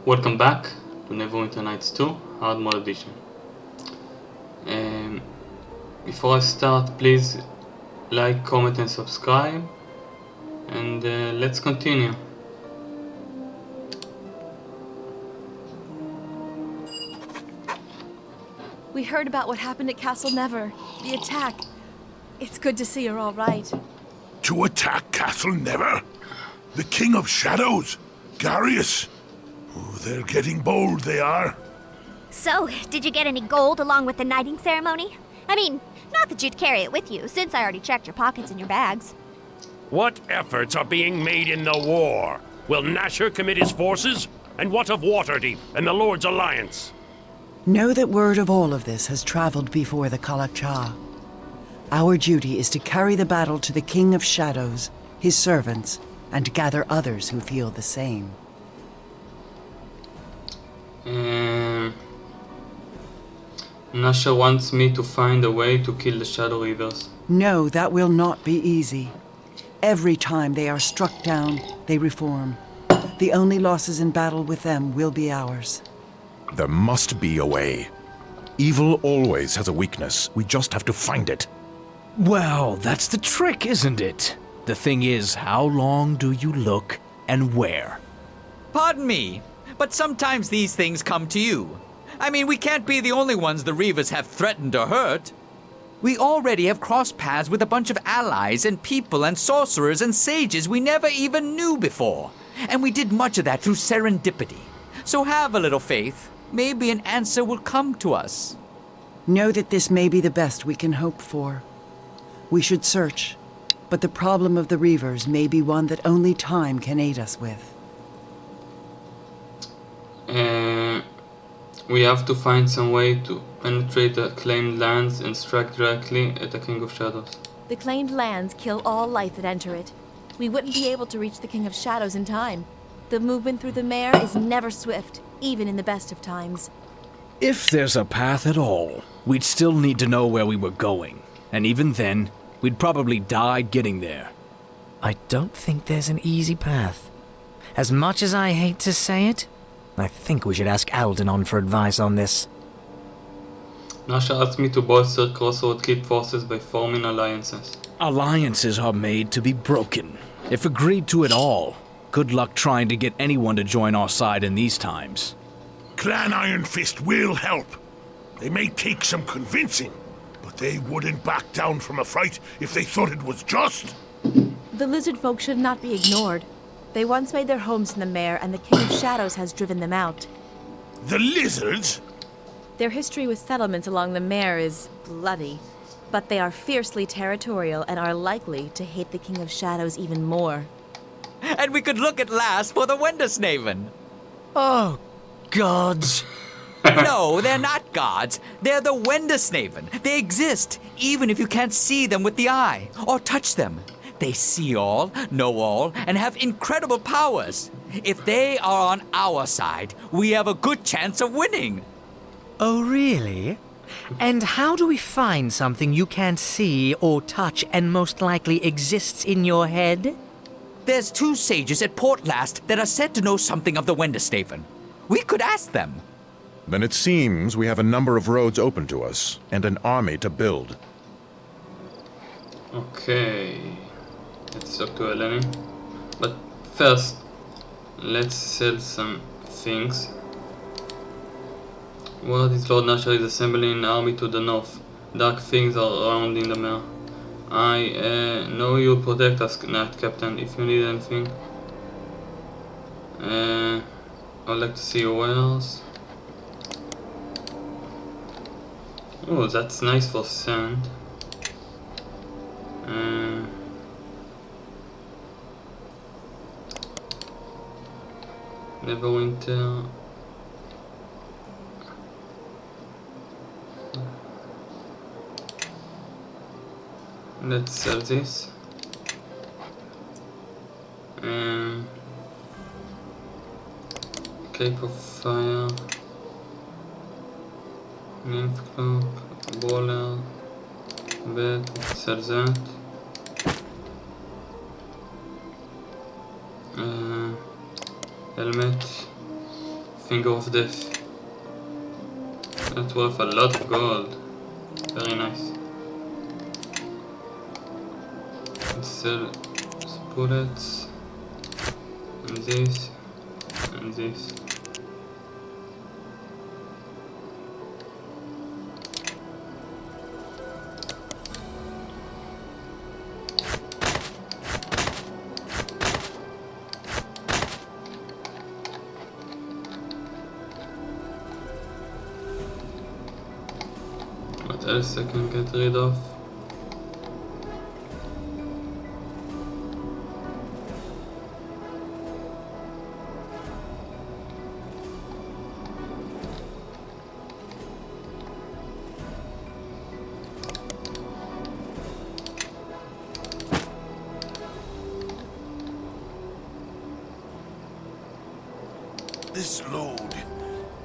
Welcome back to Neverwinter Nights 2 Hard Mode Edition. Um, Before I start, please like, comment and subscribe, and let's continue. We heard about what happened at Castle Never, the attack. It's good to see you're all right. To attack Castle Never? The King of Shadows? Garius? Oh, they're getting bold, they are. So, did you get any gold along with the knighting ceremony? I mean, not that you'd carry it with you, since I already checked your pockets and your bags. What efforts are being made in the war? Will Nasher commit his forces? And what of Waterdeep and the Lord's Alliance? Know that word of all of this has traveled before the Kalakcha. Our duty is to carry the battle to the King of Shadows, his servants, and gather others who feel the same. Nasha wants me to find a way to kill the Shadow Reavers. No, that will not be easy. Every time they are struck down, they reform. The only losses in battle with them will be ours. There must be a way. Evil always has a weakness. We just have to find it. Well, that's the trick, isn't it? The thing is, how long do you look and where? Pardon me, but sometimes these things come to you. I mean, we can't be the only ones the Reavers have threatened or hurt. We already have crossed paths with a bunch of allies and people and sorcerers and sages we never even knew before. And we did much of that through serendipity. So have a little faith. Maybe an answer will come to us. Know that this may be the best we can hope for. We should search, but the problem of the Reavers may be one that only time can aid us with. We have to find some way to penetrate the claimed lands and strike directly at the King of Shadows. The claimed lands kill all life that enter it. We wouldn't be able to reach the King of Shadows in time. The movement through the mare is never swift, even in the best of times. If there's a path at all, we'd still need to know where we were going. And even then, we'd probably die getting there. I don't think there's an easy path. As much as I hate to say it, I think we should ask Aldenon for advice on this. Nasha asked me to bolster Crossroad Keep forces by forming alliances. Alliances are made to be broken, if agreed to at all. Good luck trying to get anyone to join our side in these times. Clan Iron Fist will help. They may take some convincing, but they wouldn't back down from a fight if they thought it was just. The lizard folk should not be ignored. They once made their homes in the mare, and the King of Shadows has driven them out. The lizards? Their history with settlements along the mare is bloody, but they are fiercely territorial and are likely to hate the King of Shadows even more. And we could look at last for the Wendersnaven. Oh, gods. No, they're not gods. They're the Wendersnaven. They exist, even if you can't see them with the eye, or touch them. They see all, know all, and have incredible powers. If they are on our side, we have a good chance of winning. Oh, really? And how do we find something you can't see or touch and most likely exists in your head? There's 2 sages at Port Last that are said to know something of the Wendersnaven. We could ask them. Then it seems we have a number of roads open to us, and an army to build. Okay, let's talk to Elanee. But first, let's sell some things. Word is Lord Nasher is assembling an army to the north. Dark things are around in the mare. I know you'll protect us, Knight Captain, if you need anything. I'd like to see your wares. Oh, that's nice for sand. Neverwinter. Let's sell this. Cape of Fire, Nymph Cloak, Bowler, Bed, sell that. Helmet, Finger of Death. That's worth a lot of gold. Very nice. Let's sell bullets. And this. And this. What else I can get rid of? This load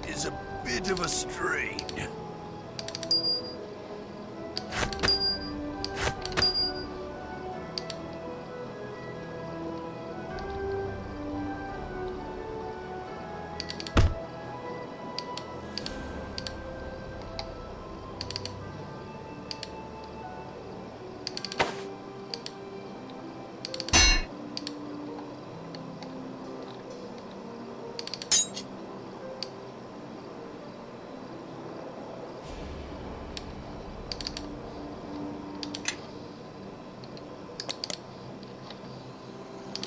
is a bit of a strain.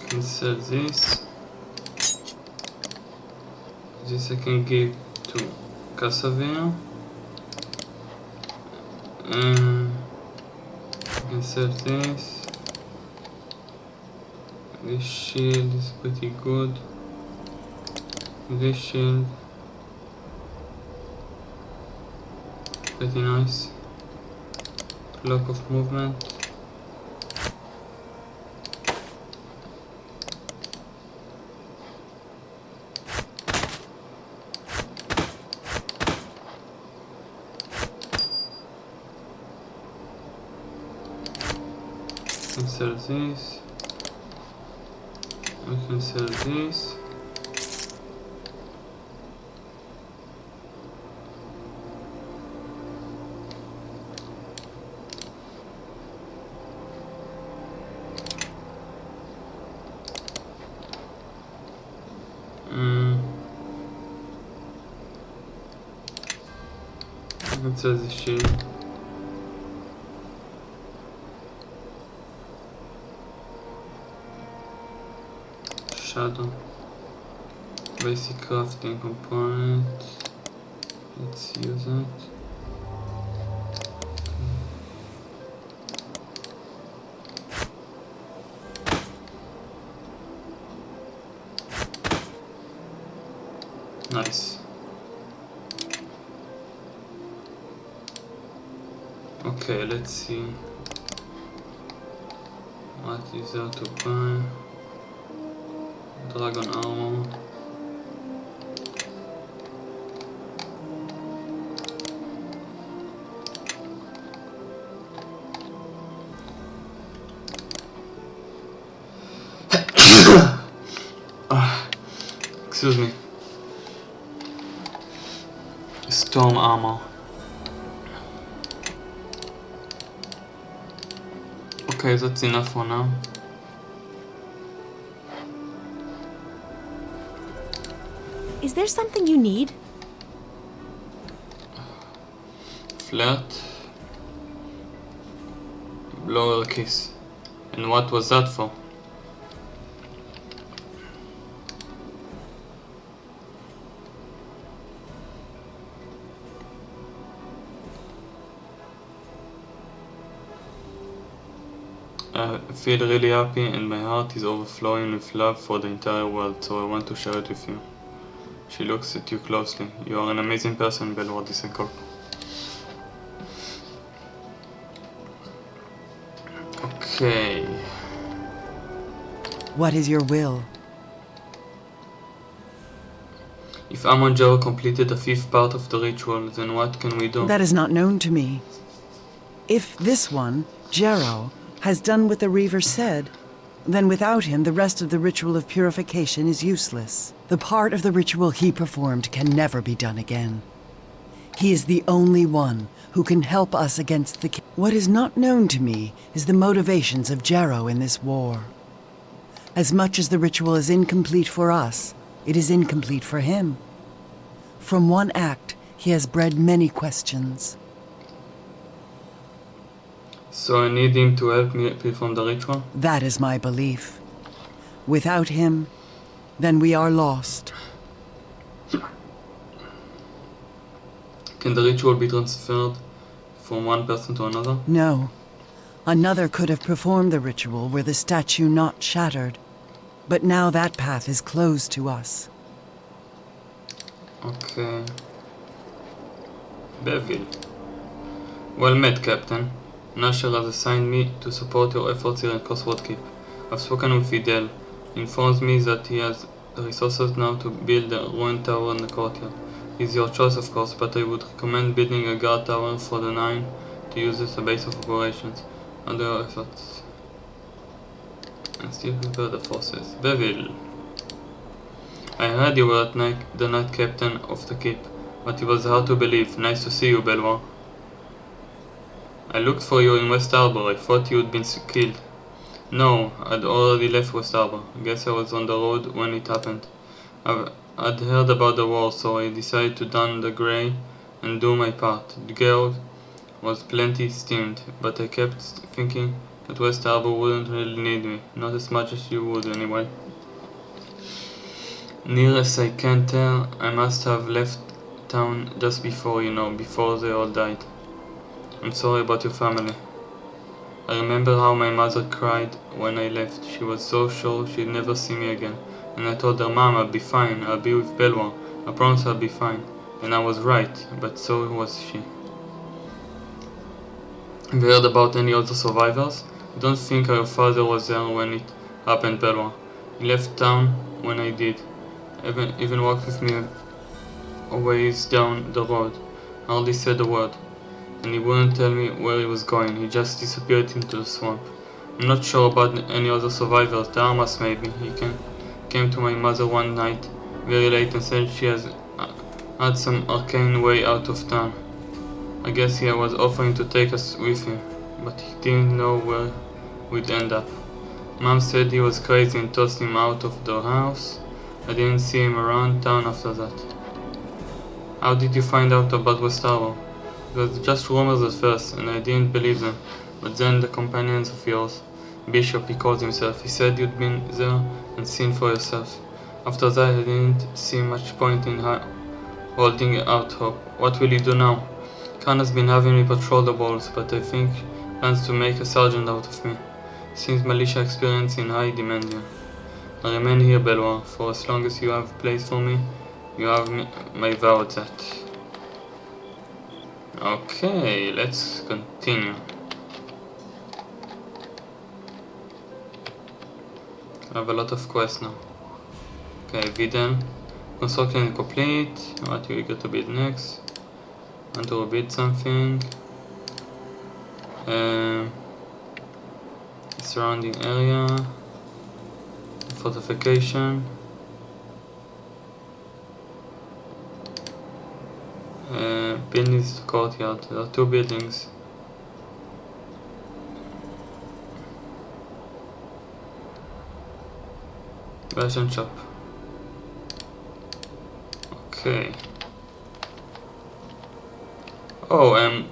Can sell this. This I can give to Cassavina. I can sell this. This shield is pretty good. This shield, pretty nice. Block of movement. Can sell this. We can sell this. I can sell this shield. Shadow. Basic crafting component. Let's use it. Nice. Okay, let's see what is there to buy. Dragon armor. Excuse me. Storm armor. Okay, that's enough for now. Is there something you need? Flirt. Blow her kiss. And what was that for? I feel really happy and my heart is overflowing with love for the entire world, so I want to share it with you. She looks at you closely. You are an amazing person, Belward Disencourt. Okay. What is your will? If Amon Jaro completed the 5th part of the ritual, then what can we do? That is not known to me. If this one, Jero, has done what the Reaver said, Then without him, the rest of the ritual of purification is useless. The part of the ritual he performed can never be done again. He is the only one who can help us against the king. What is not known to me is the motivations of Jero in this war. As much as the ritual is incomplete for us, it is incomplete for him. From one act, he has bred many questions. So I need him to help me perform the ritual? That is my belief. Without him, then we are lost. Can the ritual be transferred from one person to another? No. Another could have performed the ritual were the statue not shattered. But now that path is closed to us. Okay. Bevil. Well met, Captain. Nasher has assigned me to support your efforts here in Crossroad Keep. I've spoken with Fidel. He informs me that he has the resources now to build a ruined tower in the courtyard. It's your choice, of course, but I would recommend building a guard tower for the 9 to use as a base of operations. Under your efforts. And still prepare the forces. Bevil. I heard you were the night captain of the keep, but it was hard to believe. Nice to see you, Belvoir. I looked for you in West Harbor. I thought you'd been killed. No, I'd already left West Harbor. Guess I was on the road when it happened. I'd heard about the war, so I decided to don the grey and do my part. The girl was plenty steamed, but I kept thinking that West Harbor wouldn't really need me. Not as much as you would, anyway. Near as I can tell, I must have left town just before, before they all died. I'm sorry about your family. I remember how my mother cried when I left. She was so sure she'd never see me again. And I told her, Mom, I'll be fine. I'll be with Belvoir. I promise I'll be fine. And I was right, but so was she. Have you heard about any other survivors? I don't think your father was there when it happened, Belvoir. He left town when I did. Even walked with me a ways down the road. Hardly said a word. And he wouldn't tell me where he was going. He just disappeared into the swamp. I'm not sure about any other survivors. The Armas maybe. He came to my mother one night, very late, and said she has had some arcane way out of town. I guess he was offering to take us with him, but he didn't know where we'd end up. Mom said he was crazy and tossed him out of the house. I didn't see him around town after that. How did you find out about West Harbor? It was just rumors at first, and I didn't believe them. But then the companions of yours, Bishop he calls himself, he said you'd been there and seen for yourself. After that I didn't see much point in holding out hope. What will you do now? Khan has been having me patrol the walls, but I think he plans to make a sergeant out of me. Seems militia experience in high demand here. I remain here, Belvoir, for as long as you have a place for me. You have my vow at that. Okay, let's continue. I have a lot of quests now. Okay, Videl. Construction complete. What you eager to build next? Want to rebuild something? Surrounding area. Fortification. Buildings courtyard. There are 2 buildings. Fashion shop. Okay. Oh,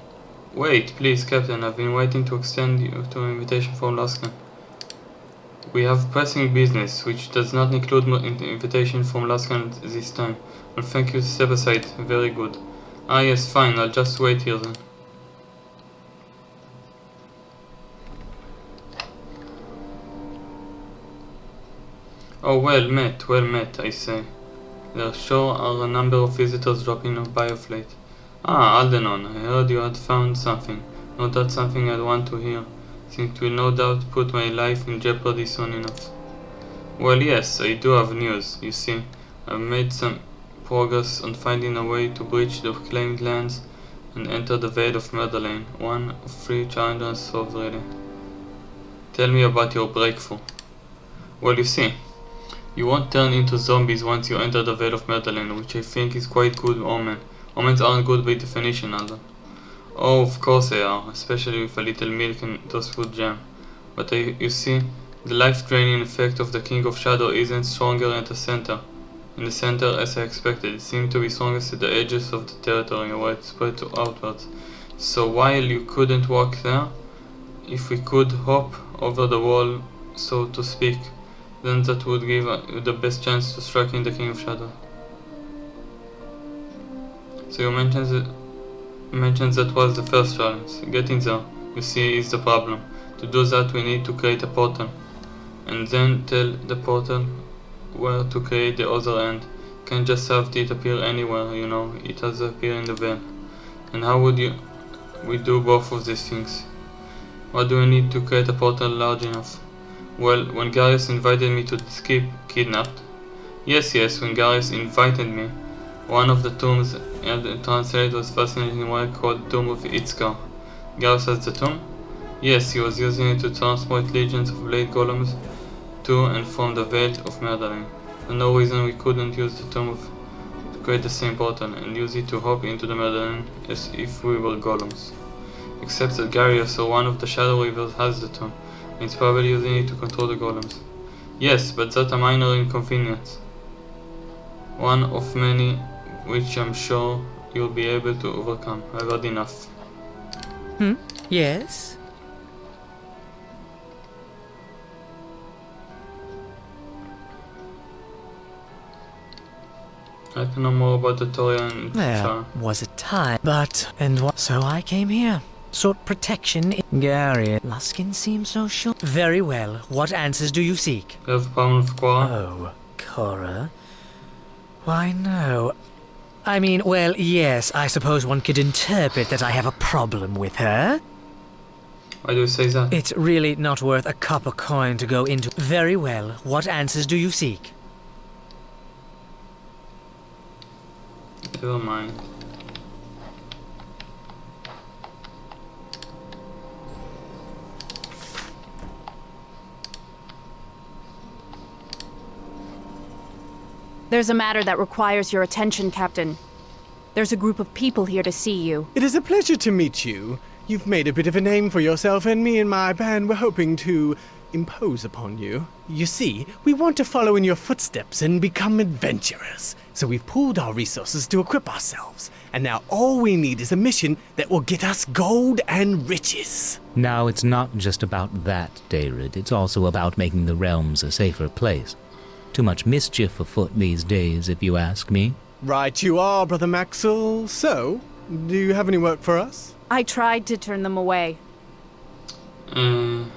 wait, please, Captain. I've been waiting to extend you to an invitation from Laskan. We have pressing business, which does not include an invitation from Laskan at this time. Well, thank you. Step aside. Very good. Ah, yes, fine. I'll just wait here then. Oh, well met, I say. There sure are a number of visitors dropping by of late. Ah, Aldenon, I heard you had found something. No doubt something I'd want to hear, since it will no doubt put my life in jeopardy soon enough. Well, yes, I do have news. You see, I've made some progress on finding a way to breach the claimed lands and enter the Vale of Murderlane, one of 3 challenges solved really. Tell me about your breakthrough. Well, you see, you won't turn into zombies once you enter the Vale of Merlin, which I think is quite good omen. Omens aren't good by definition, Alden. Oh, of course they are, especially with a little milk and toastwood jam. But you see, the life-draining effect of the King of Shadow isn't stronger at the center. In the center, as I expected, it seemed to be strongest at the edges of the territory where it spread outwards. So while you couldn't walk there, if we could hop over the wall, so to speak, then that would give you the best chance to striking the King of Shadow. So you mentioned that was the first challenge. Getting there, you see, is the problem. To do that, we need to create a portal, and then tell the portal where to create the other end. Can't just have it appear anywhere, you know. It has to appear in the veil. And how would we do both of these things? What do we need to create a portal large enough? Well, when Garius invited me to skip kidnapped. Yes, when Garius invited me. One of the tombs I had translated was fascinating work called Tomb of Itzkar. Garius has the tomb? Yes, he was using it to transport legions of blade golems to and from the Vale of Merlin. For no reason we couldn't use the tomb to create the same portal and use it to hop into the Merlin as if we were golems. Except that Garius, or one of the Shadow Reavers, has the tomb, and is probably using it to control the golems. Yes, but that's a minor inconvenience. One of many which I'm sure you'll be able to overcome. I've had enough. Yes? I'd like to know more about the Toria and There Char. was a time, but... and what? So I came here. Sought protection in... Gary. Luskin seems so sure. Very well. What answers do you seek? You have a problem with Cora? Oh, Cora? Why, no. I mean, well, yes, I suppose one could interpret that I have a problem with her. Why do you say that? It's really not worth a copper coin to go into... Very well. What answers do you seek? Never mind. There's a matter that requires your attention, Captain. There's a group of people here to see you. It is a pleasure to meet you. You've made a bit of a name for yourself, and me and my band were hoping to impose upon you. You see, we want to follow in your footsteps and become adventurers. So we've pooled our resources to equip ourselves. And now all we need is a mission that will get us gold and riches. Now, it's not just about that, David. It's also about making the realms a safer place. Too much mischief afoot these days, if you ask me. Right you are, Brother Maxwell. So, do you have any work for us? I tried to turn them away. Kana,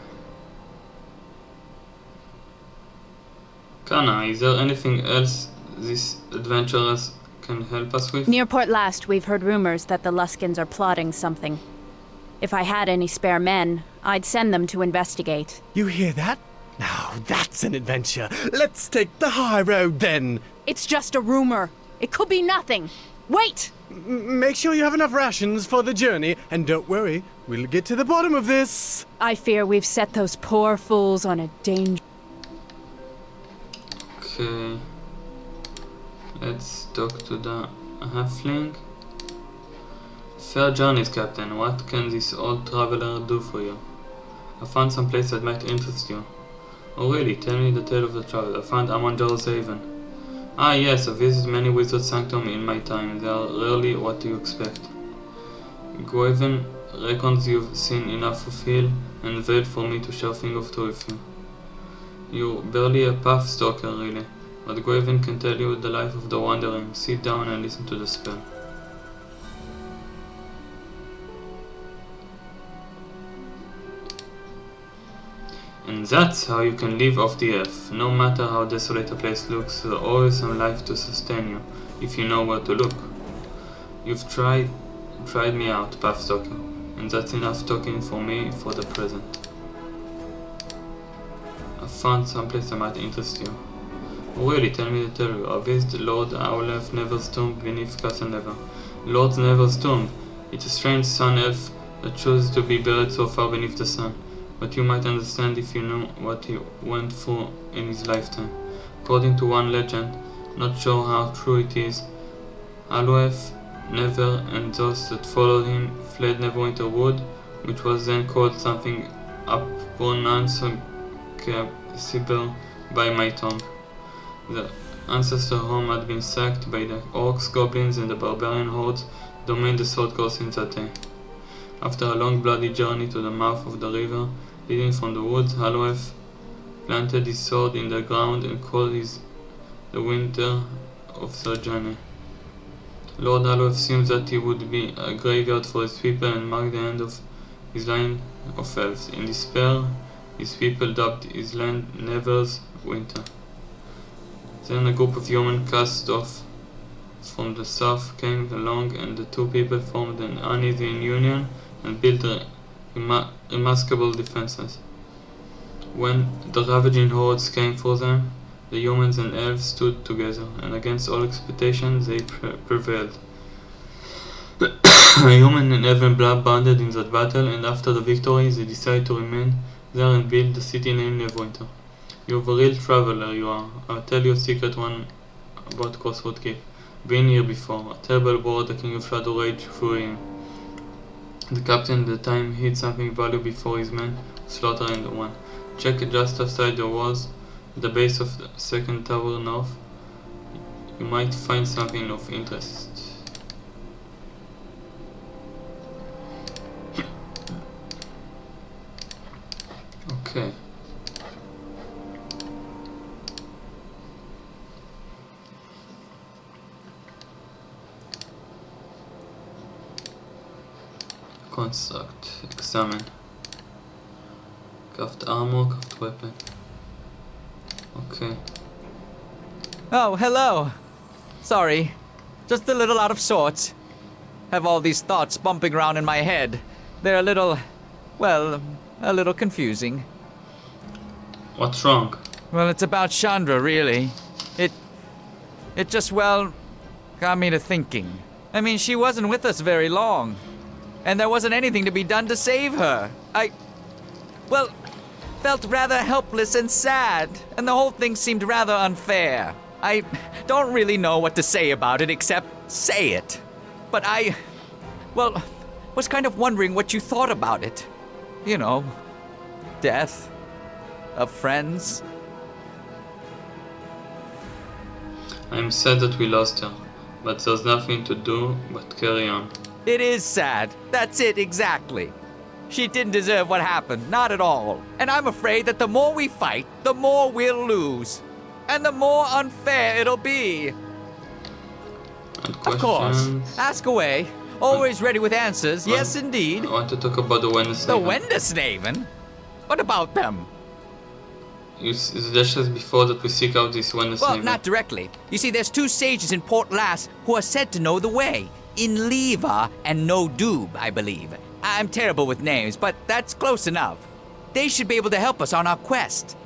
is there anything else these adventurers can help us with? Near Port Last, we've heard rumors that the Luskins are plotting something. If I had any spare men, I'd send them to investigate. You hear that? Now that's an adventure. Let's take the high road then. It's just a rumor. It could be nothing. Wait! Make sure you have enough rations for the journey, and don't worry, we'll get to the bottom of this. I fear we've set those poor fools on a danger. Okay. Let's talk to the halfling. Fair journeys, Captain. What can this old traveler do for you? I found some place that might interest you. Oh really? Tell me the tale of the travel. I found Amonjar's Haven. Ah yes, I visited many wizard sanctum in my time. They are rarely what you expect. Gwaven reckons you've seen enough of Hill and Vale for me to share things of two with you. You're barely a path stalker really, but Gwaven can tell you the life of the wandering. Sit down and listen to the spell. And that's how you can live off the earth. No matter how desolate a place looks, there's always some life to sustain you, if you know where to look. You've tried me out, Pathstalker, and that's enough talking for me for the present. I've found some place that might interest you. Oh really, tell me the tale. I visited Lord Owlef Never's tomb beneath Castle Never. Lord Never's tomb. It's a strange sun elf that chooses to be buried so far beneath the sun. but you might understand if you knew what he went through in his lifetime. According to one legend, not sure how true it is, Aloef, Never, and those that followed him fled Neverwinter Wood, which was then called something unpronounceable by my tongue. The ancestor home had been sacked by the orcs, goblins, and the barbarian hordes domained the Sword Coast in that day. After a long bloody journey to the mouth of the river leading from the woods, Aloef planted his sword in the ground and called his the winter of the journey. Lord Aloef assumes that he would be a graveyard for his people and mark the end of his line of elves. In despair, his people dubbed his land Never's Winter. Then a group of humans cast off from the south came along, and the two people formed an uneasy union and built remarkable defenses. When the ravaging hordes came for them, the humans and elves stood together, and against all expectations they prevailed. Human and elven blood bonded in that battle, and after the victory they decided to remain there and build the city named Neverwinter. You're a real traveler, you are. I'll tell you a secret one about Crossroad Keep. Been here before. A terrible war the King of Shadow raged through him. The captain at the time hid something valuable before his men slaughtered in the one. Check it just outside the walls, at the base of the second tower north. You might find something of interest. Okay. Construct, examine. Craft armor, craft weapon. Okay. Oh, hello. Sorry. Just a little out of sorts. Have all these thoughts bumping around in my head. They're a little confusing. What's wrong? Well, it's about Chandra, really. It just, got me to thinking. I mean, she wasn't with us very long. And there wasn't anything to be done to save her. Felt rather helpless and sad, and the whole thing seemed rather unfair. I don't really know what to say about it except say it. But was kind of wondering what you thought about it. You know, death of friends. I'm sad that we lost her, but there's nothing to do but carry on. It is sad. That's it, exactly. She didn't deserve what happened, not at all. And I'm afraid that the more we fight, the more we'll lose. And the more unfair it'll be. Of course. Ask away. Always ready with answers. Yes, indeed. I want to talk about the Wendersnaven. The Wendersnaven? What about them? You suggested before that we seek out this Wendersnaven. Well, not directly. You see, there's two sages in Port Lass who are said to know the way. In Leva and No Doob, I believe. I'm terrible with names, but that's close enough. They should be able to help us on our quest.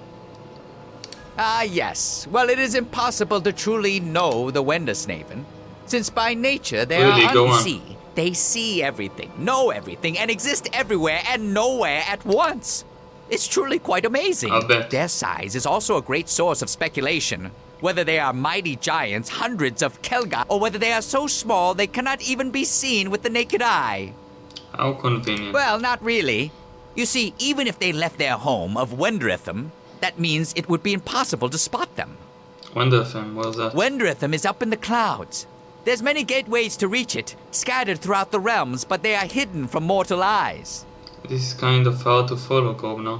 Yes. Well, it is impossible to truly know the Wendersnaven, since by nature they are unseen. They see everything, know everything, and exist everywhere and nowhere at once. It's truly quite amazing. I'll bet. Their size is also a great source of speculation. Whether they are mighty giants, hundreds of Kelga, or whether they are so small they cannot even be seen with the naked eye. How convenient. Well, not really. You see, even if they left their home of Wenderetham, that means it would be impossible to spot them. Wenderetham, where's that? Wenderetham is up in the clouds. There's many gateways to reach it, scattered throughout the realms, but they are hidden from mortal eyes. This is kind of hard to follow, Governor.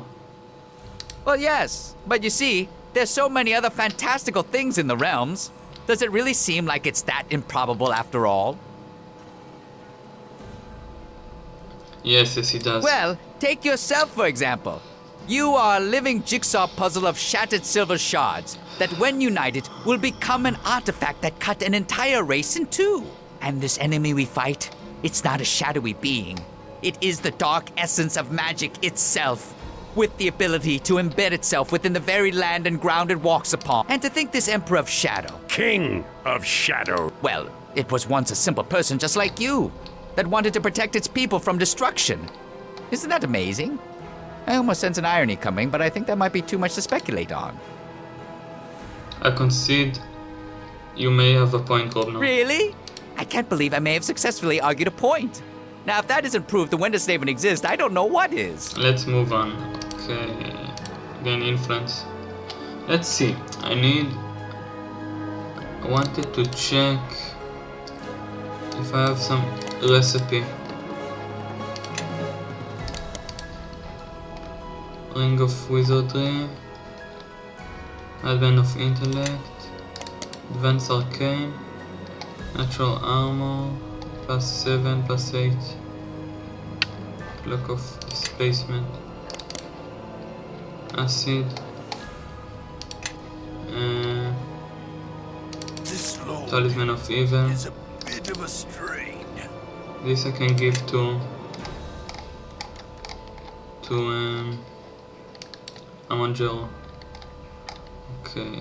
Well, yes, but you see, there's so many other fantastical things in the realms. Does it really seem like it's that improbable after all? Yes, it does. Well, take yourself, for example. You are a living jigsaw puzzle of shattered silver shards that, when united, will become an artifact that cut an entire race in two. And this enemy we fight, it's not a shadowy being. It is the dark essence of magic itself, with the ability to embed itself within the very land and ground it walks upon. And to think this Emperor of Shadow... King of Shadow. Well, it was once a simple person just like you, that wanted to protect its people from destruction. Isn't that amazing? I almost sense an irony coming, but I think that might be too much to speculate on. I concede you may have a point, Robner. Really? I can't believe I may have successfully argued a point. Now, if that isn't proof the Winter doesn't even exist, I don't know what is. Let's move on. Okay. Gain influence. Let's see. I wanted to check if I have some recipe. Ring of Wizardry. Advent of Intellect. Advanced Arcane. Natural Armor. +7, +8. Cloak of Displacement. Acid. Talisman of Evil. Is a bit of a strain. This I can give to Amangelo. Okay.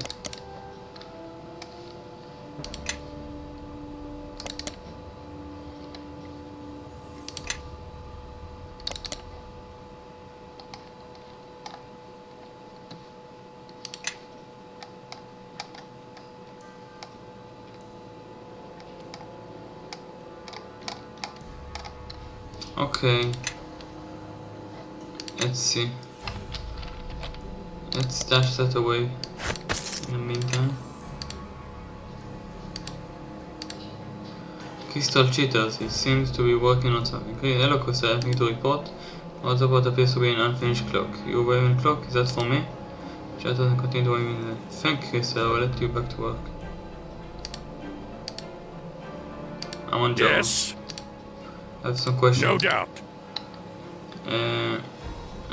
Okay, let's see. Let's stash that away in the meantime. Crystal Cheaters, he seems to be working on something. Okay, hello Chris, I have nothing to report. What about appears to be an unfinished cloak? You're wearing a cloak? Is that for me? Chat doesn't continue to wear me. Thank you, sir. I will let you back to work. I'm on job. Yes. I have some questions. No doubt.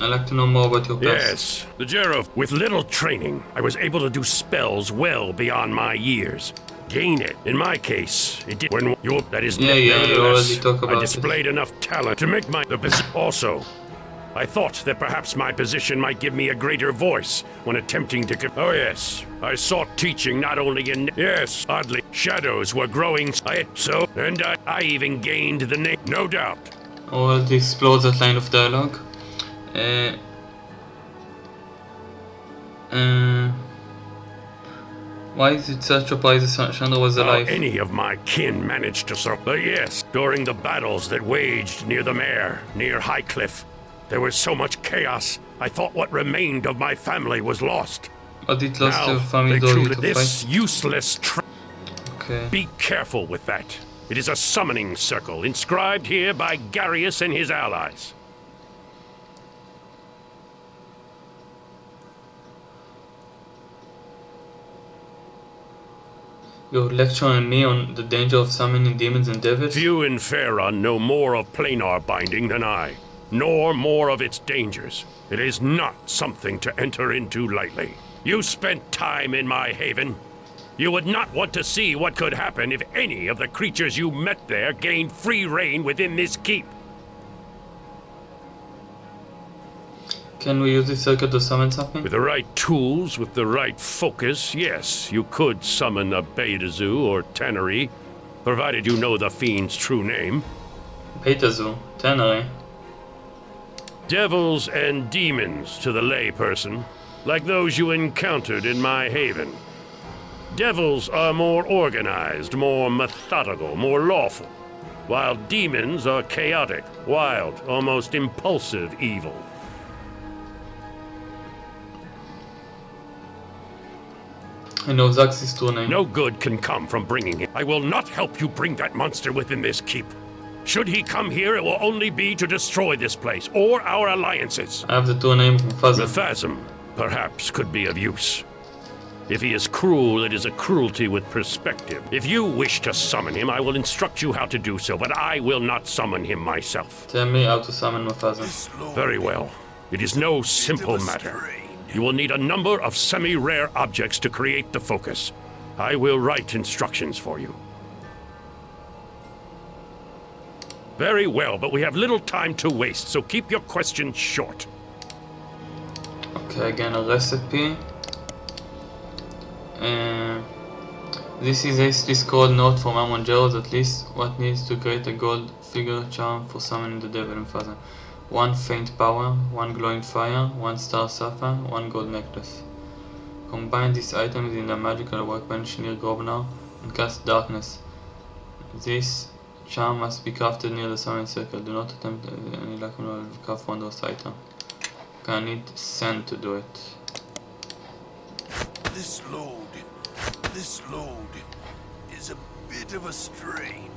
I'd like to know more about your past. Yes, the Jarrow. With little training, I was able to do spells well beyond my years. Gain it. In my case, it did when you. That is you already talked about I displayed enough talent to make my also. I thought that perhaps my position might give me a greater voice when attempting to. Oh yes, I sought teaching not only in. Yes, oddly, shadows were growing. I even gained the name. No doubt. Already explored that line of dialogue. Why is it such a surprise that Chandra was alive? How any of my kin managed to survive? Yes, during the battles that waged near the Mare, near Highcliff, there was so much chaos. I thought what remained of my family was lost. But it lost your family this useless Okay. Be careful with that. It is a summoning circle inscribed here by Garius and his allies. You're lecturing me on the danger of summoning demons and devils? Few in Faerun know more of planar binding than I, nor more of its dangers. It is not something to enter into lightly. You spent time in my haven. You would not want to see what could happen if any of the creatures you met there gained free reign within this keep. Can we use this circuit to summon something? With the right tools, with the right focus, yes, you could summon a Betazu or Tannery, provided you know the fiend's true name. Betazu, Tannery. Devils and demons to the layperson, like those you encountered in my haven. Devils are more organized, more methodical, more lawful, while demons are chaotic, wild, almost impulsive evil. I know Zax's true name. No good can come from bringing him. I will not help you bring that monster within this keep. Should he come here, it will only be to destroy this place, or our alliances. I have the true name from Phasm. Phasm, perhaps, could be of use. If he is cruel, it is a cruelty with perspective. If you wish to summon him, I will instruct you how to do so, but I will not summon him myself. Tell me how to summon Phasm. Very well. It is no simple matter. You will need a number of semi-rare objects to create the focus. I will write instructions for you. Very well, but we have little time to waste, so keep your questions short. Okay, again a recipe. This is a Discord note from Amon Gerald, at least what needs to create a gold figure charm for summoning the devil in Phasm. 1 faint power, 1 glowing fire, 1 star sapphire, 1 gold necklace. Combine these items in a magical workbench near Grobnar and cast darkness. This charm must be crafted near the summoning circle. Do not attempt any luck to craft wondrous item. Okay, I need sand to do it. This load is a bit of a strain.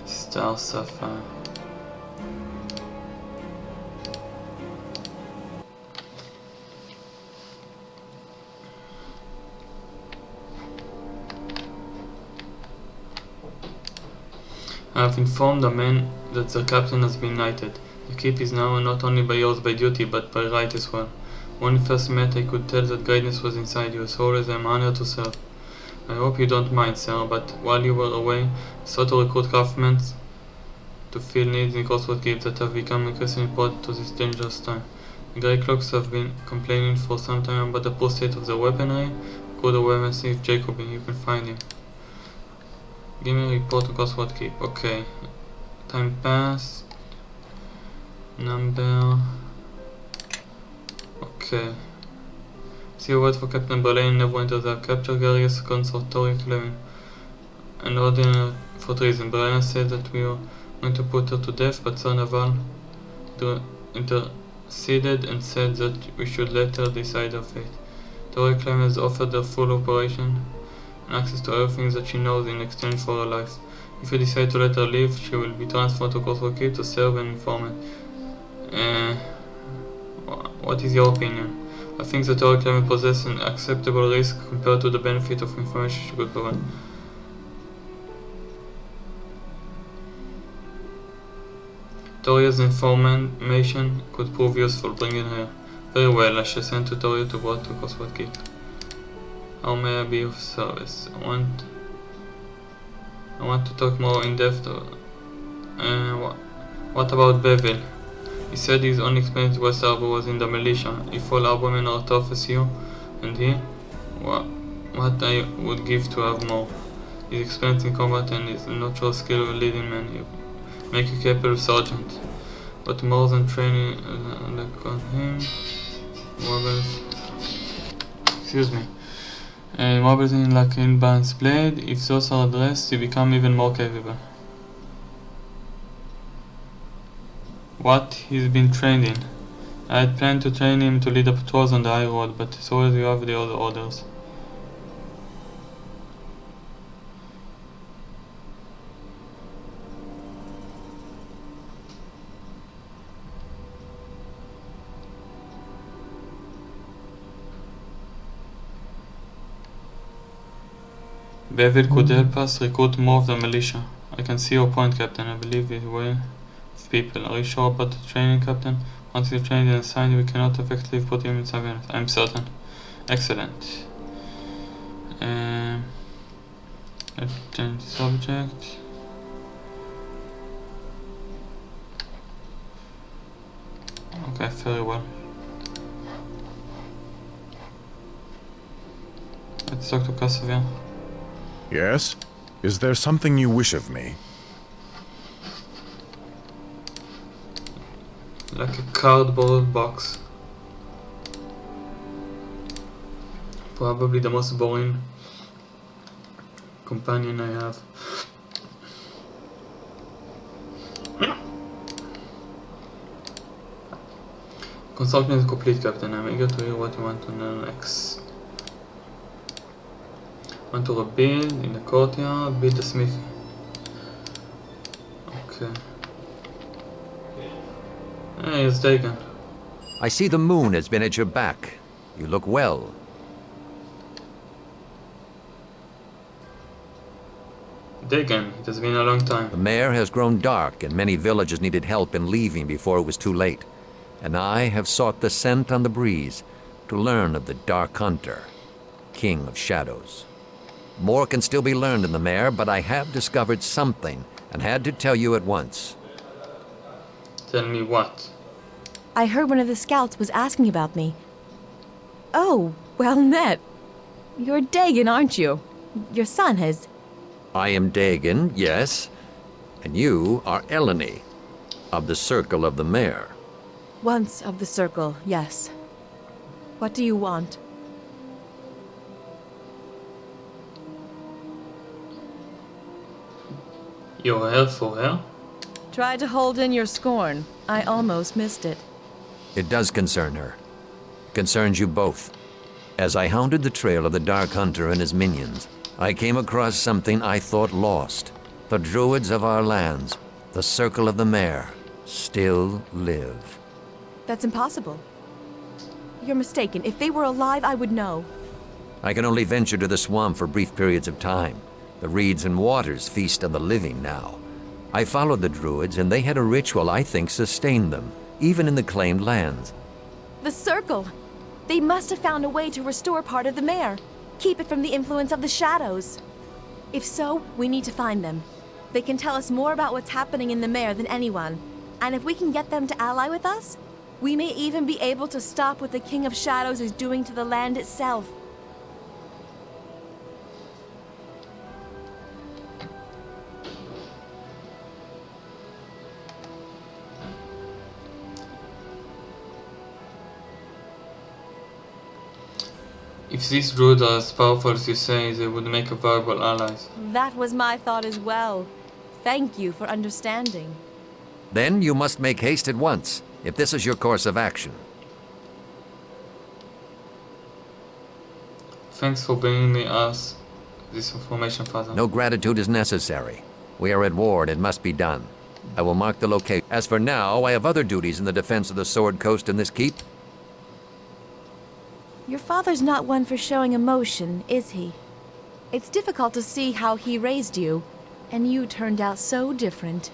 Star sapphire. I have informed the men that the captain has been knighted. The keep is now not only yours by duty, but by right as well. When we first met, I could tell that greatness was inside you. As always, I am honored to serve. I hope you don't mind, sir, but while you were away, I sought to recruit craftsmen to fill needs in Crossroad Keep that have become increasingly important to this dangerous time. The Grey Cloaks have been complaining for some time about the poor state of their weaponry. Go to Weaponsmith Jacoby, you can find him. Give me a report on Crossroad Keep. Okay. Time passed. Number. Okay. See a word for Captain Burley and Neverwinter. They have captured Garius consort Tori Clevin and ordered for treason. Brian said that we were going to put her to death, but Sir Naval interceded and said that we should let her decide her fate. Tori Clevin has offered her full operation and access to everything that she knows in exchange for her life. If you decide to let her leave, she will be transferred to Crossroad Keep to serve an informant. What is your opinion? I think that Tori Clevin possesses an acceptable risk compared to the benefit of information she could provide. Toria's information could prove useful. Bring it here. Very well, I shall send to Toria to brought to Crossroad Keep. How may I be of service? I want to talk more in depth. What about Bevil? He said his only experience in West Harbor was in the militia. If all Harbormen are tough as you and he, what I would give to have more. His experience in combat and his natural skill of leading men make you capable of sergeant. But more than training like on him, wobbles. Excuse me. Wobbles in like in Baron's blade. If those are addressed, you become even more capable. What he's been trained in. I had planned to train him to lead the patrols on the high road, but as always you have the other orders. Bevil could help us recruit more of the militia. I can see your point, Captain. I believe it will. People. Are you sure about the training, Captain? Once he's trained and assigned, we cannot effectively put him in surveillance. I'm certain. Excellent. Let's change subject. Okay, very well. Let's talk to Cassavia. Yes? Is there something you wish of me? Like a cardboard box. Probably the most boring companion I have. Construction is complete, Captain. I'm eager to hear what you want to know next. Want to rebuild in the courtyard, build a smithy. Okay. Hey, it's Dagon. I see the moon has been at your back. You look well. Dagon, it has been a long time. The mare has grown dark, and many villagers needed help in leaving before it was too late. And I have sought the scent on the breeze to learn of the Dark Hunter, King of Shadows. More can still be learned in the mare, but I have discovered something and had to tell you at once. Tell me what? I heard one of the scouts was asking about me. Oh, well met. You're Dagon, aren't you? Your son has... I am Dagon, yes, and you are Elanee, of the Circle of the Mare. Once of the circle, yes. What do you want? Your help for her? Try to hold in your scorn. I almost missed it. It does concern her. Concerns you both. As I hounded the trail of the Dark Hunter and his minions, I came across something I thought lost. The druids of our lands, the Circle of the Mare, still live. That's impossible. You're mistaken. If they were alive, I would know. I can only venture to the swamp for brief periods of time. The reeds and waters feast on the living now. I followed the druids, and they had a ritual I think sustained them, even in the claimed lands. The circle! They must have found a way to restore part of the mare. Keep it from the influence of the shadows. If so, we need to find them. They can tell us more about what's happening in the mare than anyone. And if we can get them to ally with us, we may even be able to stop what the King of Shadows is doing to the land itself. If these druids are as powerful as you say, they would make a valuable allies. That was my thought as well. Thank you for understanding. Then you must make haste at once, if this is your course of action. Thanks for bringing me us this information, Father. No gratitude is necessary. We are at war and it must be done. I will mark the location. As for now, I have other duties in the defense of the Sword Coast and this keep. Your father's not one for showing emotion, is he? It's difficult to see how he raised you, and you turned out so different.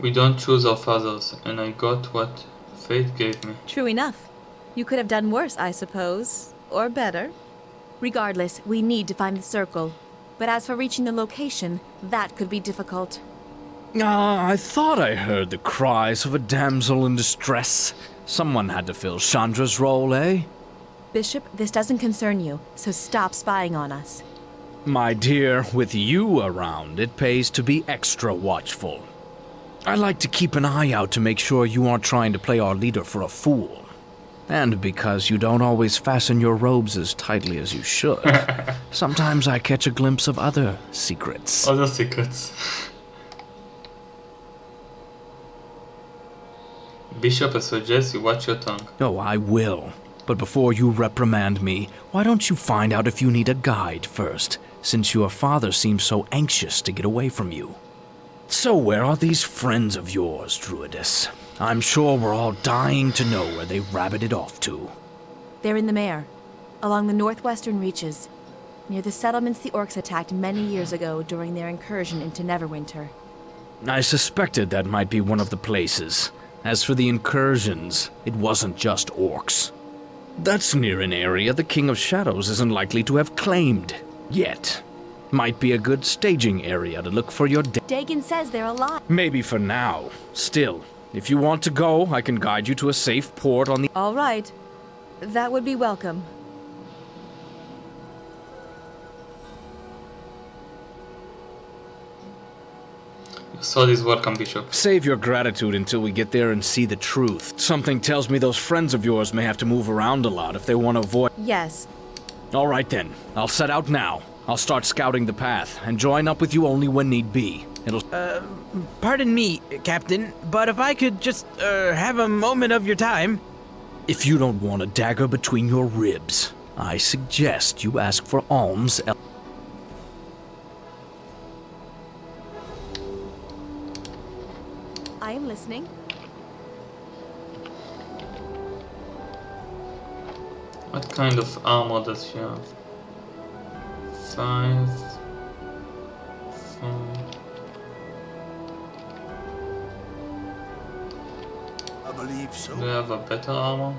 We don't choose our fathers, and I got what fate gave me. True enough. You could have done worse, I suppose. Or better. Regardless, we need to find the circle. But as for reaching the location, that could be difficult. I thought I heard the cries of a damsel in distress. Someone had to fill Chandra's role, eh? Bishop, this doesn't concern you, so stop spying on us. My dear, with you around, it pays to be extra watchful. I like to keep an eye out to make sure you aren't trying to play our leader for a fool. And because you don't always fasten your robes as tightly as you should, sometimes I catch a glimpse of other secrets. Other secrets. Bishop, I suggest you watch your tongue. Oh, I will. But before you reprimand me, why don't you find out if you need a guide first, since your father seems so anxious to get away from you? So where are these friends of yours, Druidess? I'm sure we're all dying to know where they rabbited off to. They're in the mare, along the northwestern reaches, near the settlements the orcs attacked many years ago during their incursion into Neverwinter. I suspected that might be one of the places. As for the incursions, it wasn't just orcs. That's near an area the King of Shadows isn't likely to have claimed yet. Might be a good staging area to look for your Dagon says they're alive. Maybe for now. Still, if you want to go, I can guide you to a safe port on the... All right. That would be welcome. Your sword is welcome, Bishop. Save your gratitude until we get there and see the truth. Something tells me those friends of yours may have to move around a lot if they want to avoid... Yes. All right then. I'll set out now. I'll start scouting the path, and join up with you only when need be. It'll... Pardon me, Captain, but if I could just, have a moment of your time... If you don't want a dagger between your ribs, I suggest you ask for alms I am listening. What kind of armor does she have? 5... I believe so. Do you have a better armor?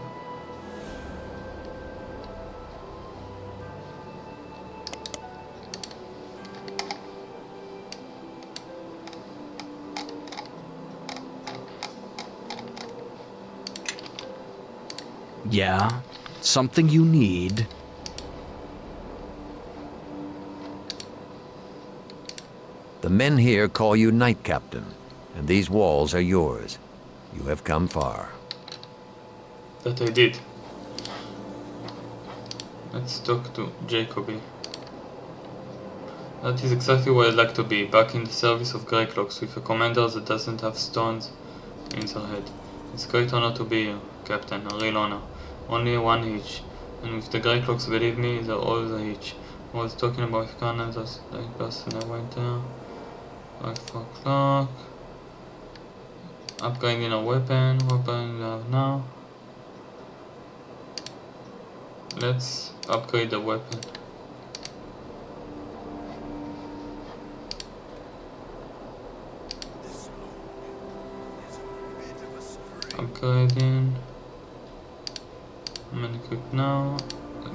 Yeah, something you need. The men here call you Knight Captain, and these walls are yours. You have come far. That I did. Let's talk to Jacoby. That is exactly where I'd like to be, back in the service of Greycloaks with a commander that doesn't have stones in their head. It's a great honor to be here, Captain, a real honor. Only one hitch, and with the Greycloaks, believe me, they're always a hitch. I was talking about cannons as like person Neverwinter. 5 o'clock. Upgrading a weapon we have now. Let's upgrade the weapon. Upgrading. I'm gonna equip now.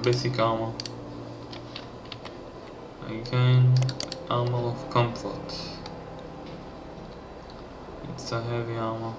Basic armor. Again, armor of comfort. It's a heavy armor.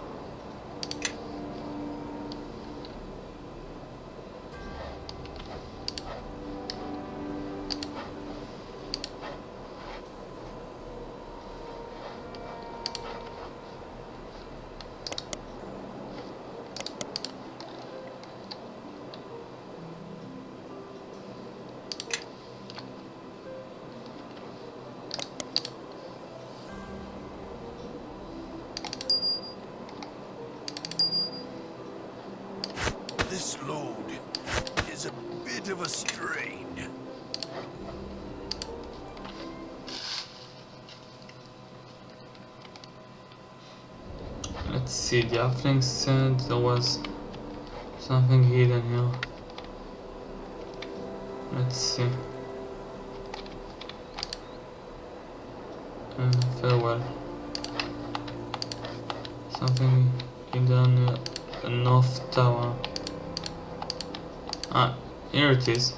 This load is a bit of a strain. Let's see, the halfling said there was something hidden here. Let's see. Farewell. Something hidden near the North Tower. Ah, here it is.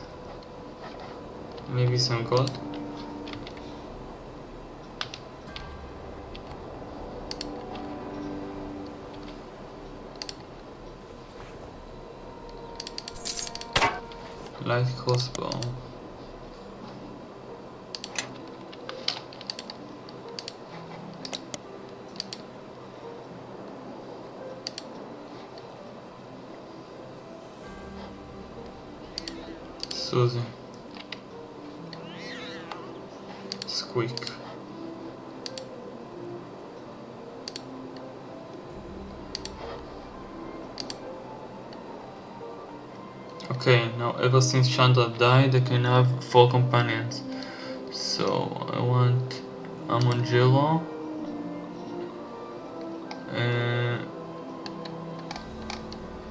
Maybe some gold. Light crossbow. Susie. Squeak. Okay, now ever since Chandra died, I can have 4 companions. So I want Amongelo,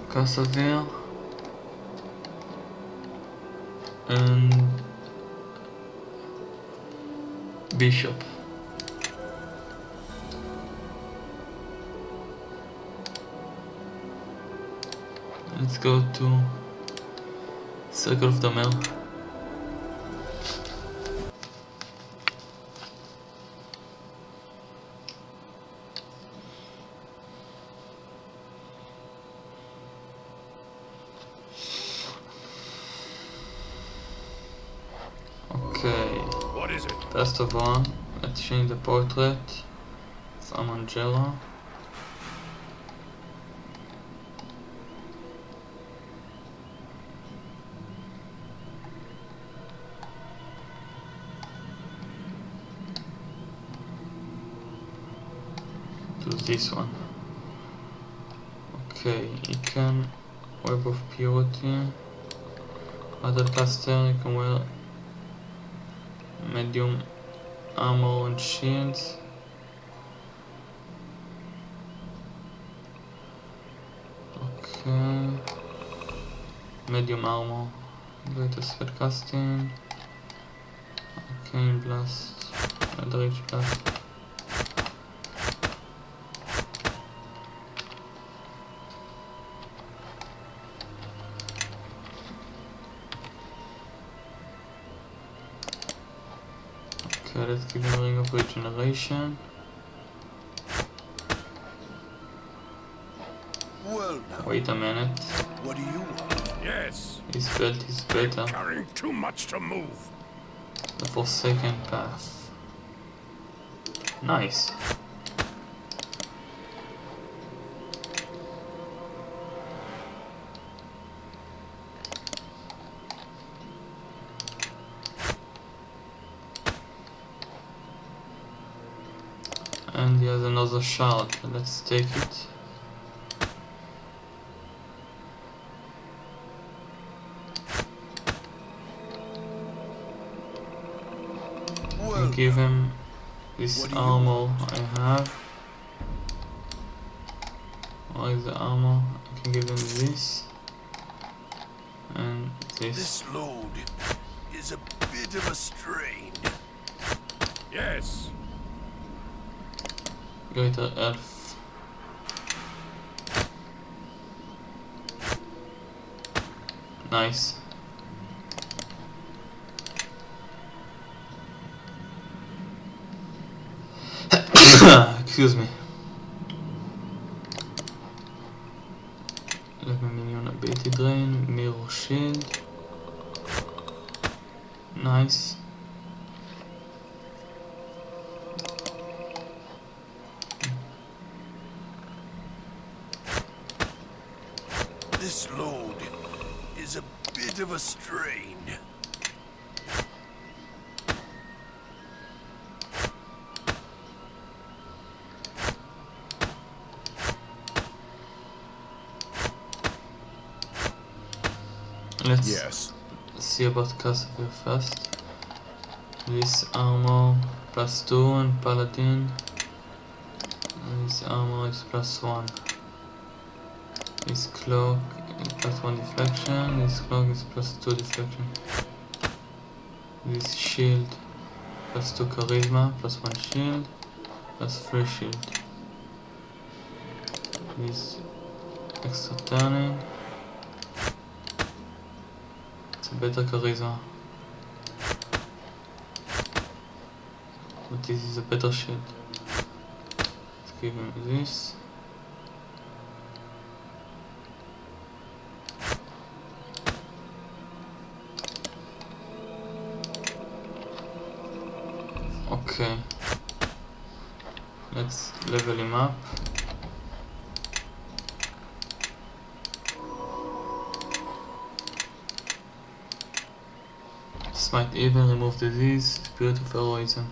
Cassavir, and Bishop. Let's go to Circle of the Mill. Okay. What is it? First of all, let's change the portrait of Amangela. To this one. Okay, you can Web of Purity. Other caster, you can wear medium armor and shields. Okay. Medium armor. Greater spell casting. Arcane blast. Eldritch Blast. Okay, let's give him a Ring of Regeneration. Well, Wait a minute. what do you want? Yes. His belt is better. Carrying too much to move. The Forsaken Path. Nice. And he has another shard. Let's take it. I'll give him this armor I have. What is the armor? I can give him this. And this. This load is a bit of a strain. Yes. Greater Elf. Nice. Excuse me. Let me minion ability drain, mirror shield. Nice. This load is a bit of a strain. Let's see about Casimir first. This armor +2 and Paladin. And this armor is +1. This cloak is +1 deflection. This cloak is +2 deflection. This shield +2 charisma, +1 shield, +3 shield. This extra turning. It's a better charisma. But this is a better shield. Let's give him this. Okay. Let's level him up. Smite Evil, remove disease, spirit of heroism.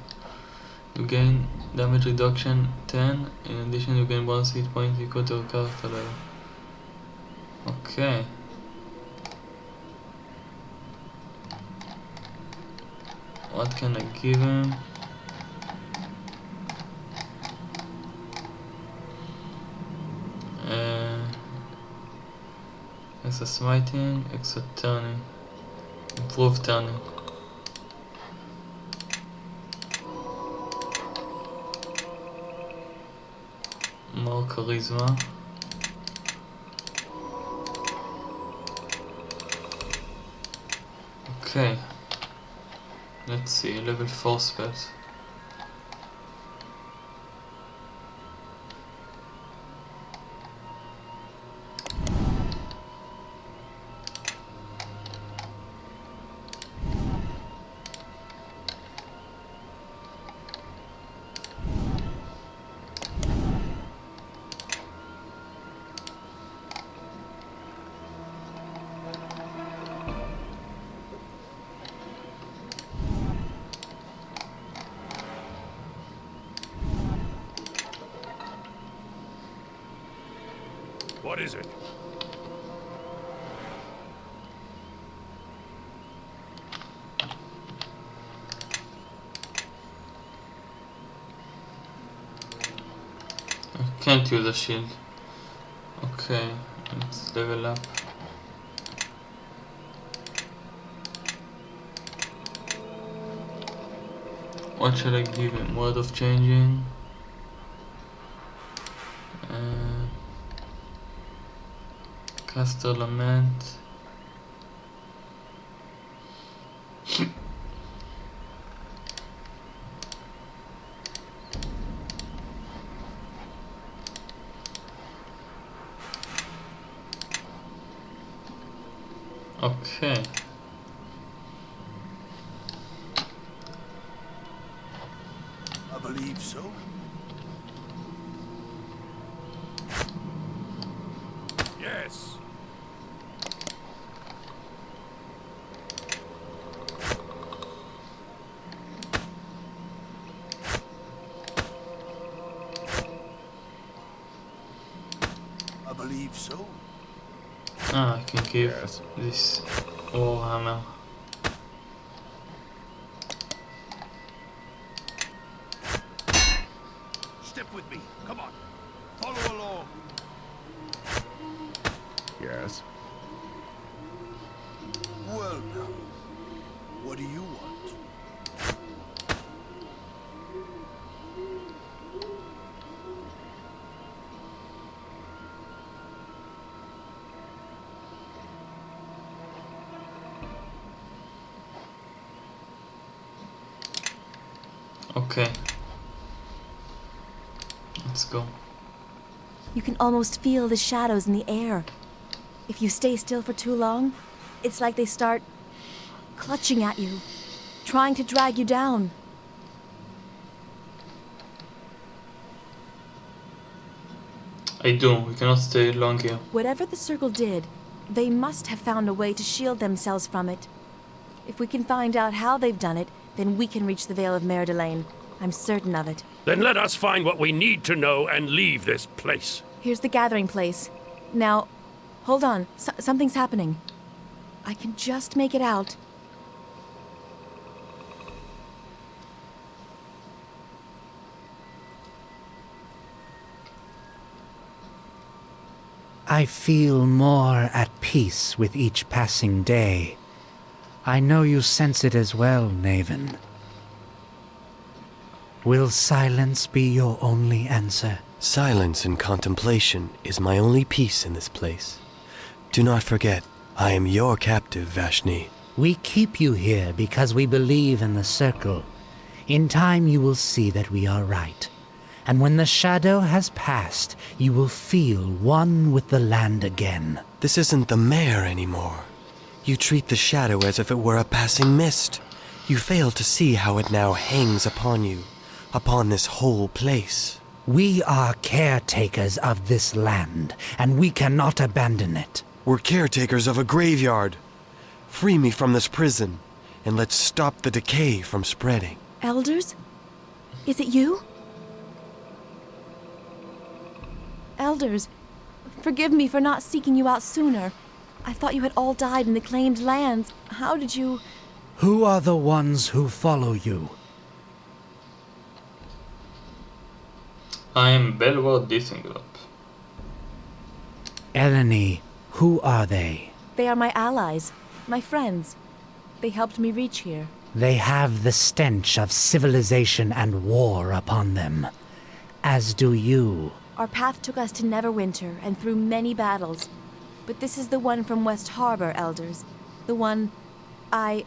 You gain damage reduction 10, in addition you gain bonus hit point equal to your character level. Okay. What can I give him? Extra smiting, extra turning, improved turning. More charisma. Okay. Let's see, level 4 spells. What is it? I can't use a shield. Okay, let's level up. What shall I give him? Word of changing. Caster Lament. Okay. I believe so. Yes. I believe so. I can keep this Warhammer. Step with me. Come on. Follow along. Yes. Well now. What do you want? Okay. Let's go. You can almost feel the shadows in the air. If you stay still for too long, it's like they start clutching at you, trying to drag you down. I do. We cannot stay long here. Whatever the circle did, they must have found a way to shield themselves from it. If we can find out how they've done it, then we can reach the Vale of Mer Delane. I'm certain of it. Then let us find what we need to know and leave this place. Here's the gathering place. Now, hold on. Something's happening. I can just make it out. I feel more at peace with each passing day. I know you sense it as well, Naven. Will silence be your only answer? Silence and contemplation is my only peace in this place. Do not forget, I am your captive, Vashni. We keep you here because we believe in the Circle. In time you will see that we are right. And when the shadow has passed, you will feel one with the land again. This isn't the mare anymore. You treat the shadow as if it were a passing mist. You fail to see how it now hangs upon you, upon this whole place. We are caretakers of this land, and we cannot abandon it. We're caretakers of a graveyard. Free me from this prison, and let's stop the decay from spreading. Elders? Is it you? Elders, forgive me for not seeking you out sooner. I thought you had all died in the claimed lands. How did you... Who are the ones who follow you? I am Belward Disenglop. Elanee, who are they? They are my allies, my friends. They helped me reach here. They have the stench of civilization and war upon them, as do you. Our path took us to Neverwinter and through many battles. But this is the one from West Harbor, Elders. The one I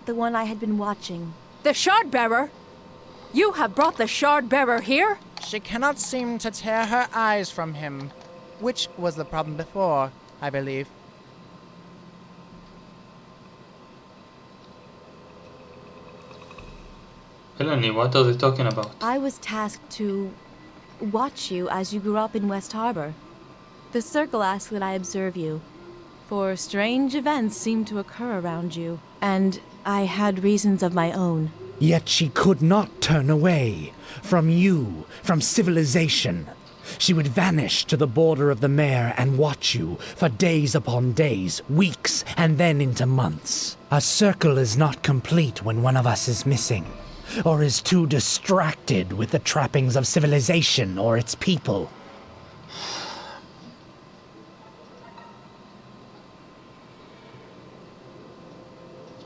had been watching. The Shard-Bearer? You have brought the Shard-Bearer here? She cannot seem to tear her eyes from him, which was the problem before, I believe. Elanee, what are they talking about? I was tasked to watch you as you grew up in West Harbor. The Circle asks that I observe you, for strange events seem to occur around you, and I had reasons of my own. Yet she could not turn away from you, from civilization. She would vanish to the border of the Mare and watch you for days upon days, weeks, and then into months. A circle is not complete when one of us is missing, or is too distracted with the trappings of civilization or its people.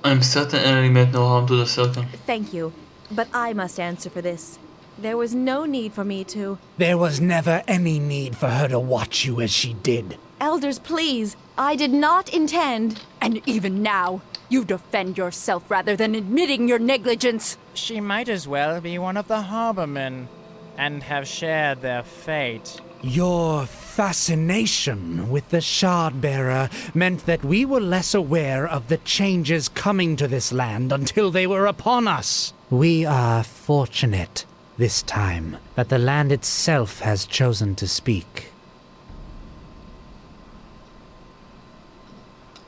I'm certain Elanee meant no harm to the Circle. Thank you. But I must answer for this. There was no need for me to... There was never any need for her to watch you as she did. Elders, please. I did not intend... And even now, you defend yourself rather than admitting your negligence. She might as well be one of the harbormen and have shared their fate. Your fascination with the Shard-Bearer meant that we were less aware of the changes coming to this land until they were upon us. We are fortunate this time that the land itself has chosen to speak.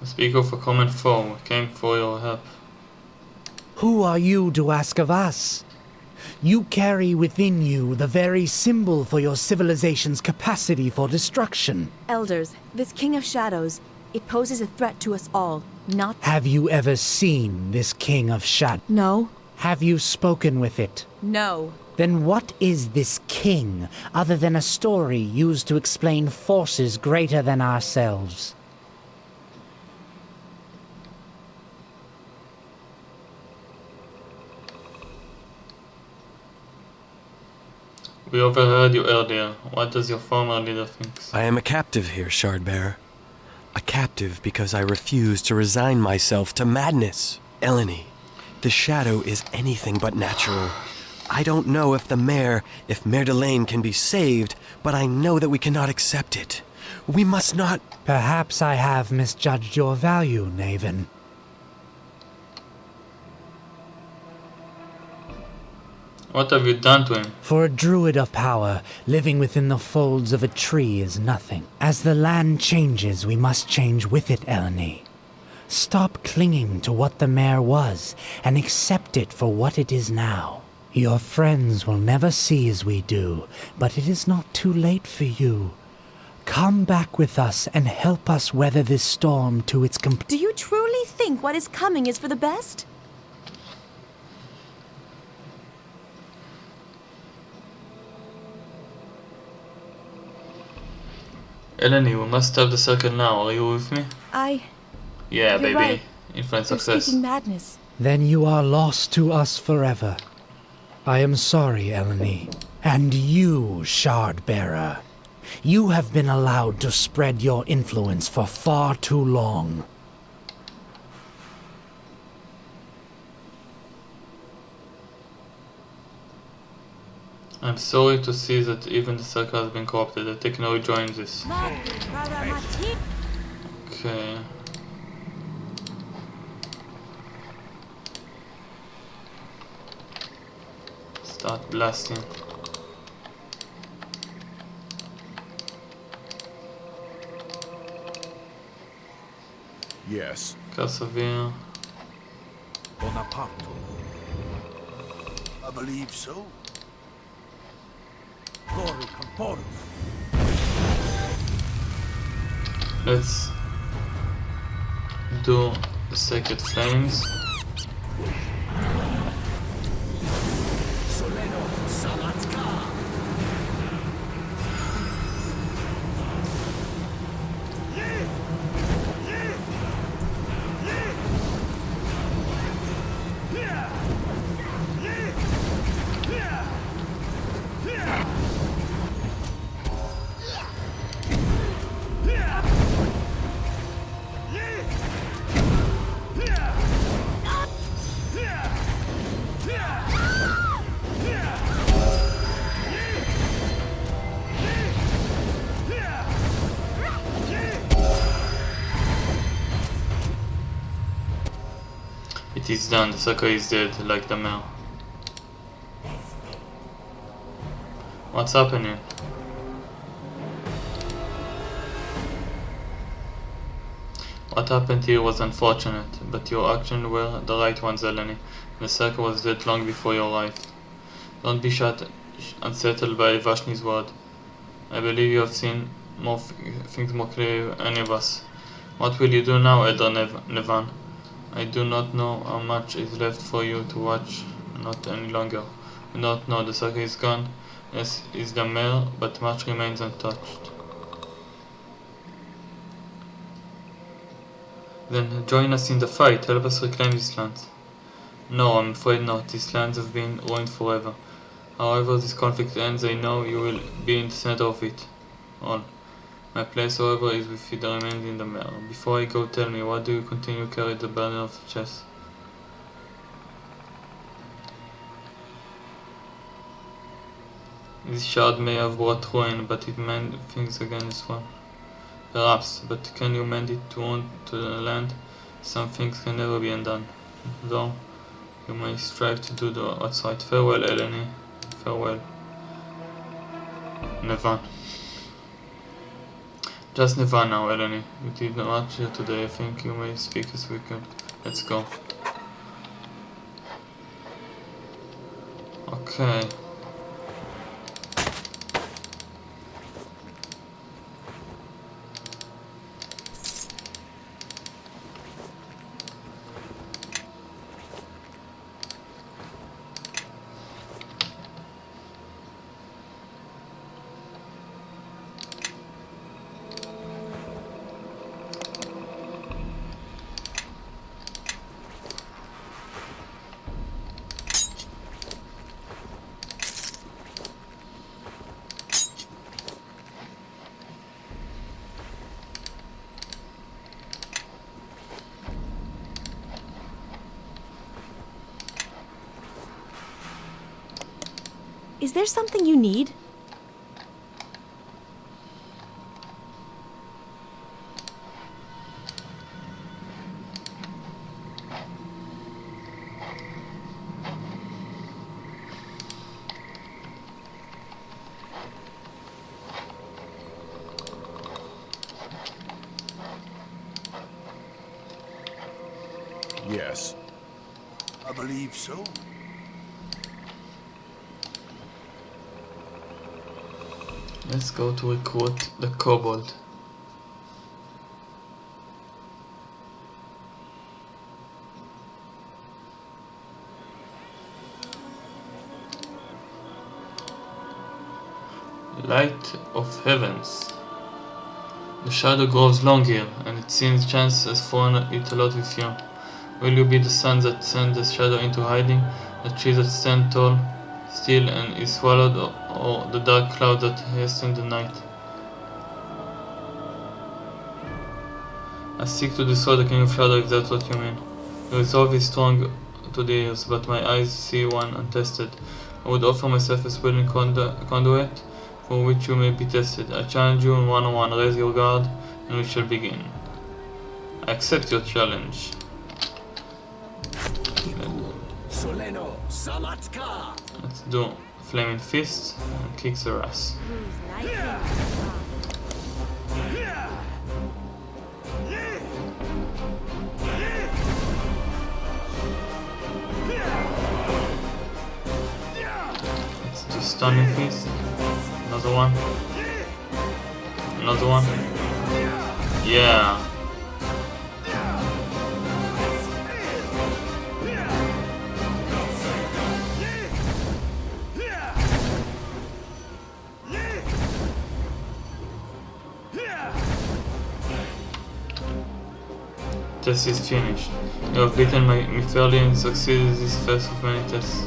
Speak of a common foe. We came for your help. Who are you to ask of us? You carry within you the very symbol for your civilization's capacity for destruction. Elders, this King of Shadows, it poses a threat to us all, not... Have you ever seen this King of Shadows? No. Have you spoken with it? No. Then what is this king, other than a story used to explain forces greater than ourselves? We overheard you earlier. What does your former leader think? I am a captive here, Shardbearer. A captive because I refuse to resign myself to madness. Elanee, the shadow is anything but natural. I don't know if Mare Delane can be saved, but I know that we cannot accept it. We must not... Perhaps I have misjudged your value, Naven. What have you done to him? For a druid of power, living within the folds of a tree is nothing. As the land changes, we must change with it, Elanee. Stop clinging to what the mare was, and accept it for what it is now. Your friends will never see as we do, but it is not too late for you. Come back with us and help us weather this storm to its Do you truly think what is coming is for the best? Elanee, we must have the circle now. Are you with me? Yeah, You're baby. right. Infinite You're success. speaking madness. Then you are lost to us forever. I am sorry, Elanee. And you, Shard-Bearer. You have been allowed to spread your influence for far too long. I'm sorry to see that even the circle has been corrupted. I take no joy in this. Okay. Start blasting. Yes. Persevere. Bonaparte. I believe so. Let's do the sacred flames. It is done, the sucker is dead, like the mare. What's happening? What happened here was unfortunate, but your actions were the right ones, Elanee. The circle was dead long before you arrived. Don't be unsettled by Vashni's word. I believe you have seen things more clearly than any of us. What will you do now, Elder Nevan? I do not know how much is left for you to watch, not any longer. I don't know, the circle is gone. Yes, is the mare, but much remains untouched. Then join us in the fight, help us reclaim this land. No, I'm afraid not. These lands have been ruined forever. However this conflict ends, I know you will be in the center of it all. My place, however, is with the remains in the mare. Before I go, tell me, why do you continue to carry the burden of the chest? This shard may have brought ruin, but it mend things again as well. Perhaps, but can you mend it to the land? Some things can never be undone. Though, you may strive to do what's right. Farewell, Elanee. Farewell. Never. Just never now, Elanee. You did not much here today. I think you may speak as we can. Let's go. Okay. Is there something you need? Yes. I believe so. Let's go to recruit the kobold. Light of heavens. The shadow grows long here, and it seems chance has thrown it a lot with you. Will you be the sun that sends the shadow into hiding, the tree that stands tall, still and is swallowed, or the dark cloud that hastens the night? I seek to destroy the King of Shadow, if that's what you mean. The resolve is strong to the ears, but my eyes see one untested. I would offer myself as willing conduit for which you may be tested. I challenge you in one-on-one. Raise your guard, and we shall begin. I accept your challenge. Let's do Flaming Fist and kick their ass. Let's do Stunning Fist. Another one. Another one. Yeah. Test is finished. You have beaten me fairly and succeeded this first of many tests.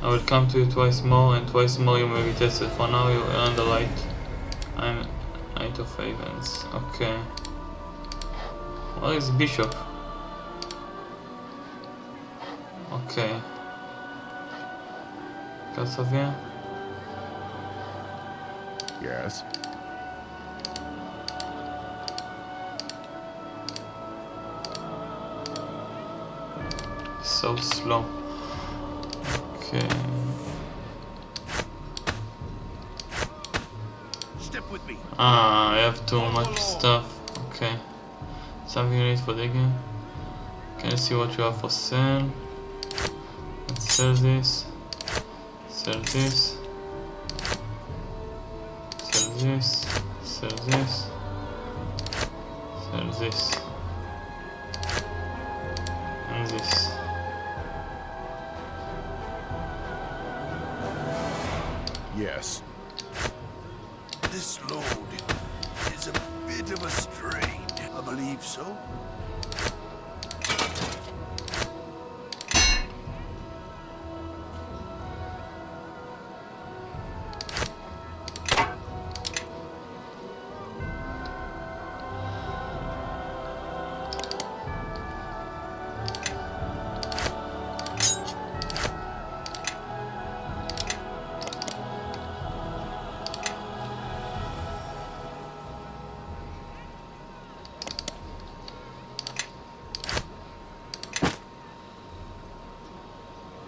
I will come to you twice more, and twice more you may be tested. For now you earn the right. I'm Knight of Ravens. Okay. Where is Bishop? Okay. Casavia? Yes. So slow. Okay. Step with me. I have too much stuff. Okay. Something you need for digging. Can you see what you have for sale? Let's sell this. Sell this. Sell this. Sell this. Sell this. And this. Yes. This load is a bit of a strain. I believe so.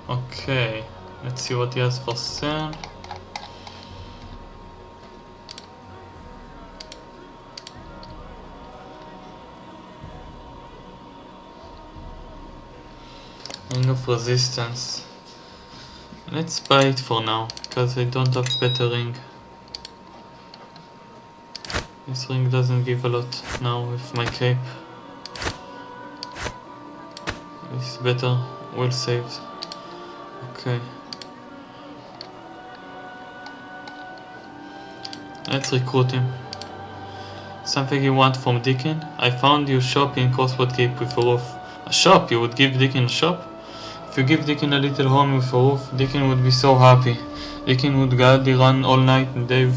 Okay, let's see what he has for sale. Ring of Resistance. Let's buy it for now, because I don't have better ring. This ring doesn't give a lot now with my cape. This is better, well saved. Okay. Let's recruit him. Something you want from Deacon? I found you shop in Crossroad Cape with a roof. A shop? You would give Deacon a shop? If you give Deacon a little home with a roof, Deacon would be so happy. Deacon would gladly run all night and day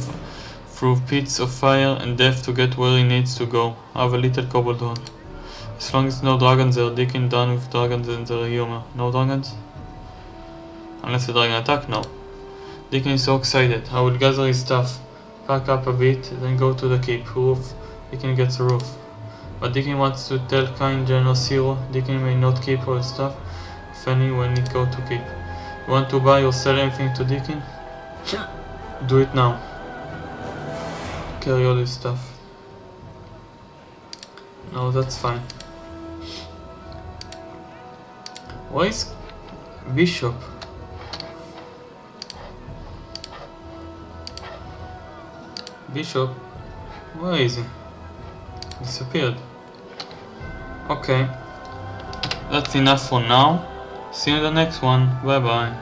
through pits of fire and death to get where he needs to go. Have a little kobold home. As long as no dragons there, Deacon done with dragons and their humor. No dragons? Unless the dragon attack? No. Deacon is so excited. I will gather his stuff, pack up a bit, then go to the keep. Roof. Deacon gets a roof. But Deacon wants to tell kind generous hero, Deacon may not keep all his stuff, if any, when it go to keep. You want to buy or sell anything to Deacon? Do it now. Carry all his stuff. No, that's fine. Where is Bishop? Bishop? Where is he? Disappeared. Okay. That's enough for now. See you in the next one. Bye bye.